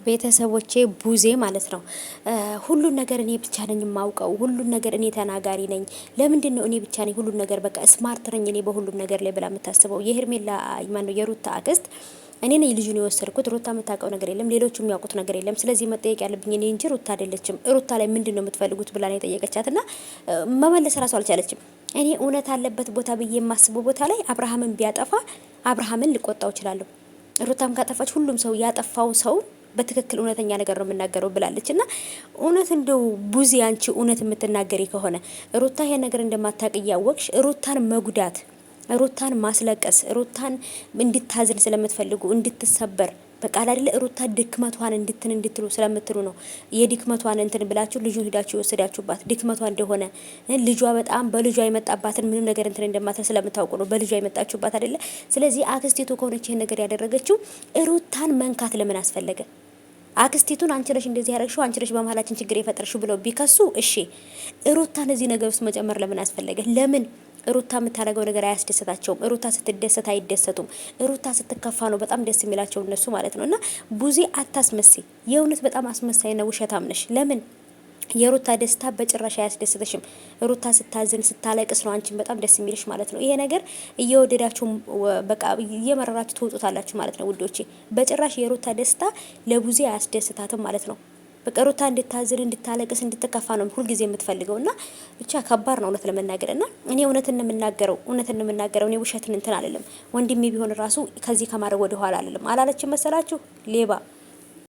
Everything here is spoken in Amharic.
ቤተሰቦቼ ቡዜ ማለት ነው። ሁሉን ነገር እኔ ብቻ ነኝ የማውቀው፣ ሁሉን ነገር እኔ ተናጋሪ ነኝ። ለምንድን ነው እኔ ብቻ ነኝ ሁሉን ነገር በቃ ስማርት ነኝ እኔ በሁሉም ነገር ላይ ብላ የምታስበው የሄርሜላ ማነው የሩታ አክስት እኔ ነኝ ልጁን የወሰድኩት። ሩታ የምታውቀው ነገር የለም፣ ሌሎቹ የሚያውቁት ነገር የለም። ስለዚህ መጠየቅ ያለብኝ እኔ እንጂ ሩታ አይደለችም። ሩታ ላይ ምንድን ነው የምትፈልጉት ብላ ነው የጠየቀቻት እና መመለስ ራሱ አልቻለችም። እኔ እውነት አለበት ቦታ ብዬ የማስበው ቦታ ላይ አብርሃምን ቢያጠፋ አብርሃምን ልቆጣው እችላለሁ። ሩታም ካጠፋች ሁሉም ሰው ያጠፋው ሰው በትክክል እውነተኛ ነገር ነው የምናገረው ብላለች። እና እውነት እንደው ቡዚ አንቺ እውነት የምትናገሪ ከሆነ ሩታ ይሄን ነገር እንደማታውቅ እያወቅሽ ሩታን መጉዳት፣ ሩታን ማስለቀስ፣ ሩታን እንድታዝን ስለምትፈልጉ እንድትሰበር በቃ አይደለ ሩታ ድክመቷን እንድትሉ ስለምትሉ ነው የድክመቷን እንትን ብላችሁ ልጁን ሂዳችሁ የወሰዳችሁባት ድክመቷ እንደሆነ ልጇ በጣም በልጇ የመጣባትን ምንም ነገር እንትን እንደማትል ስለምታውቁ ነው በልጇ የመጣችሁባት አይደለ። ስለዚህ አክስቴቱ ከሆነች ይሄን ነገር ያደረገችው ሩታን መንካት ለምን አስፈለገ? አክስቲቱን አንቺ ነሽ እንደዚህ ያደረግሽው፣ አንቺ ነሽ በመሀላችን ችግር የፈጠርሽው ብለው ቢከሱ እሺ፣ ሩታን እዚህ ነገር ውስጥ መጨመር ለምን አስፈለገ? ለምን ሩታ የምታደርገው ነገር አያስደስታቸውም። ሩታ ስትደሰት አይደሰቱም። ሩታ ስትከፋ ነው በጣም ደስ የሚላቸው እነሱ ማለት ነው። እና ቡዜ አታስመስይ፣ የእውነት በጣም አስመሳይና ውሸታም ነሽ። ለምን የሩታ ደስታ በጭራሽ አያስደስትሽም? ሩታ ስታዝን ስታለቅስ ነው አንቺን በጣም ደስ የሚልሽ ማለት ነው። ይሄ ነገር እየወደዳችሁ በቃ እየመረራችሁ ትወጡታላችሁ ማለት ነው ውዶቼ። በጭራሽ የሩታ ደስታ ለቡዜ አያስደስታትም ማለት ነው። በቃ ሩታ እንድታዝን እንድታለቅስ እንድትከፋ ነው ሁልጊዜ የምትፈልገው። እና ብቻ ከባድ ነው እውነት ለመናገር። እና እኔ እውነትን የምናገረው እኔ ውሸትን እንትን አይደለም። ወንድሜ ቢሆን ራሱ ከዚህ ከማድረግ ወደ ኋላ አይደለም። አላለችም መሰላችሁ ሌባ